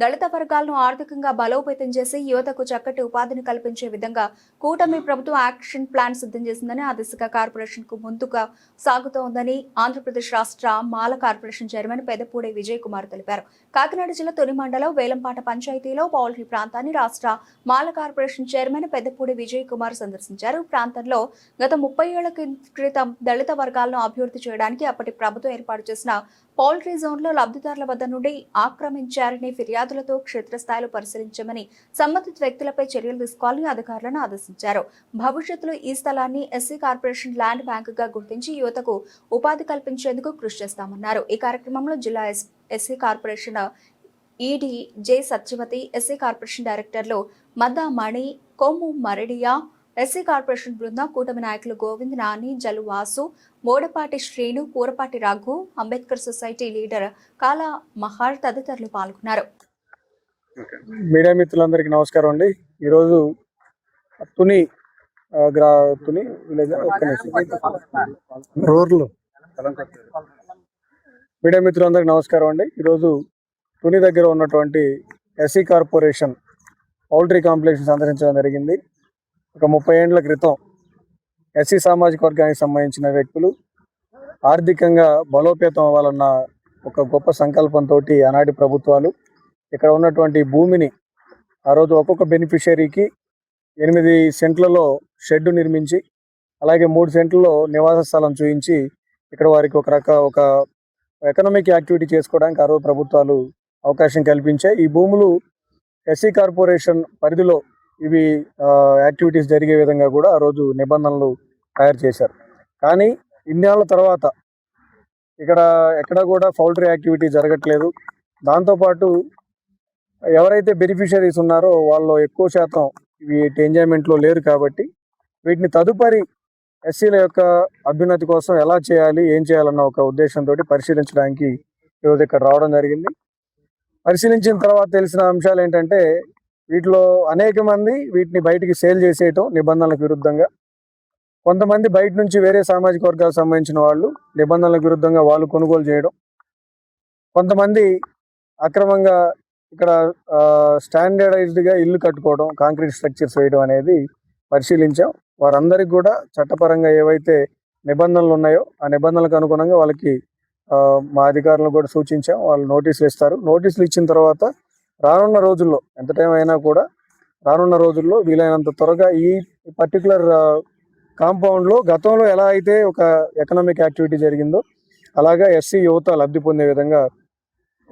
దళిత వర్గాలను ఆర్థికంగా బలోపేతం చేసి యువతకు చక్కటి ఉపాధిని కల్పించే విధంగా కూటమి ప్రభుత్వం యాక్షన్ ప్లాన్ సిద్ధం చేసిందని ఆ దిశగా కార్పొరేషన్ కు ముందుగా సాగుతోందని ఆంధ్రప్రదేశ్ రాష్ట్ర మాల కార్పొరేషన్ చైర్మన్ పెదపూడి విజయ్ కుమార్ తెలిపారు. కాకినాడ జిల్లా తొలి మండలం వేలంపాట పంచాయతీలో పౌల్ట్రీ ప్రాంతాన్ని రాష్ట్ర మాల కార్పొరేషన్ చైర్మన్ పెదపూడి విజయ్ కుమార్ సందర్శించారు. ప్రాంతంలో గత 30 ఏళ్ల క్రితం దళిత వర్గాలను అభివృద్ధి చేయడానికి అప్పటి ప్రభుత్వం ఏర్పాటు చేసిన పౌల్ట్రీ జోన్లో లబ్ధిదారుల వద్ద నుండి ఆక్రమించారనే ఫిర్యాదులతో క్షేత్రస్థాయిలో పరిశీలించమని సంబంధిత వ్యక్తులపై చర్యలు తీసుకోవాలని అధికారులను ఆదేశించారు. భవిష్యత్తులో ఈ స్థలాన్ని ఎస్సీ కార్పొరేషన్ ల్యాండ్ బ్యాంకుగా గుర్తించి యువతకు ఉపాధి కల్పించేందుకు కృషి చేస్తామన్నారు. ఈ కార్యక్రమంలో జిల్లా SC corporation ED J Satyavathi, SC corporation డైరెక్టర్లు మద్దా మణి, కొమ్ము మరడియా, ఎస్సీ కార్పొరేషన్ బృందం, కూటమి నాయకులు గోవింద్, నాని, జలువాసు, మోడపాటి శ్రీను, కూరపాటి రఘు, అంబేద్కర్ సొసైటీ లీడర్ కాల మహార్ తదితరులు పాల్గొన్నారు. మీడియా మిత్రులందరికీ నమస్కారం అండి. ఈరోజు తుని తుని మీడియా మిత్రులందరికీ నమస్కారం అండి. ఈరోజు తుని దగ్గర ఉన్నటువంటి ఎస్సీ కార్పొరేషన్ పౌల్ట్రీ కాంప్లెక్స్ సందర్శించడం జరిగింది. ఒక 30 ఏళ్ల క్రితం ఎస్సీ సామాజిక వర్గానికి సంబంధించిన వ్యక్తులు ఆర్థికంగా బలోపేతం అవ్వాలన్న ఒక గొప్ప సంకల్పంతో ఆనాటి ప్రభుత్వాలు ఇక్కడ ఉన్నటువంటి భూమిని ఆ రోజు ఒక్కొక్క బెనిఫిషియరీకి 8 సెంట్లలో షెడ్ నిర్మించి, అలాగే 3 సెంట్లలో నివాస స్థలం చూపించి ఇక్కడ వారికి ఒక ఎకనామిక్ యాక్టివిటీ చేసుకోవడానికి ఆ రోజు ప్రభుత్వాలు అవకాశం కల్పించాయి. ఈ భూములు ఎస్సీ కార్పొరేషన్ పరిధిలో ఇవి యాక్టివిటీస్ జరిగే విధంగా కూడా ఆ రోజు నిబంధనలు తయారు చేశారు. కానీ ఇన్నేళ్ల తర్వాత ఇక్కడ ఎక్కడ కూడా పౌల్ట్రీ యాక్టివిటీ జరగట్లేదు. దాంతోపాటు ఎవరైతే బెనిఫిషరీస్ ఉన్నారో వాళ్ళు ఎక్కువ శాతం వీటి ఎంజాయ్మెంట్లో లేరు. కాబట్టి వీటిని తదుపరి ఎస్సీల యొక్క అభ్యున్నతి కోసం ఎలా చేయాలి, ఏం చేయాలన్న ఒక ఉద్దేశంతో పరిశీలించడానికి ఈరోజు ఇక్కడ రావడం జరిగింది. పరిశీలించిన తర్వాత తెలిసిన అంశాలు ఏంటంటే, వీటిలో అనేక మంది వీటిని బయటికి సేల్ చేసేయటం నిబంధనలకు విరుద్ధంగా, కొంతమంది బయట నుంచి వేరే సామాజిక వర్గాలకు సంబంధించిన వాళ్ళు నిబంధనలకు విరుద్ధంగా వాళ్ళు కొనుగోలు చేయడం, కొంతమంది అక్రమంగా ఇక్కడ స్టాండర్డైజ్డ్గా ఇల్లు కట్టుకోవడం, కాంక్రీట్ స్ట్రక్చర్స్ వేయడం అనేది పరిశీలించాం. వారందరికీ కూడా చట్టపరంగా ఏవైతే నిబంధనలు ఉన్నాయో ఆ నిబంధనలకు అనుగుణంగా వాళ్ళకి మా అధికారులను కూడా సూచించాం. వాళ్ళు నోటీసులు ఇస్తారు. నోటీసులు ఇచ్చిన తర్వాత రానున్న రోజుల్లో, ఎంత టైం అయినా కూడా రానున్న రోజుల్లో వీలైనంత త్వరగా ఈ పర్టికులర్ కాంపౌండ్లో గతంలో ఎలా అయితే ఒక ఎకనామిక్ యాక్టివిటీ జరిగిందో అలాగా ఎస్సీ యువత లబ్ధి పొందే విధంగా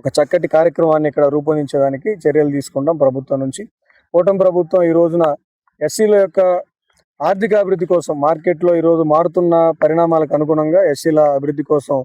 ఒక చక్కటి కార్యక్రమాన్ని ఇక్కడ రూపొందించడానికి చర్యలు తీసుకుంటాం ప్రభుత్వం నుంచి. కూటమి ప్రభుత్వం ఈ రోజున ఎస్సీల యొక్క ఆర్థిక అభివృద్ధి కోసం, మార్కెట్లో ఈరోజు మారుతున్న పరిణామాలకు అనుగుణంగా ఎస్సీల అభివృద్ధి కోసం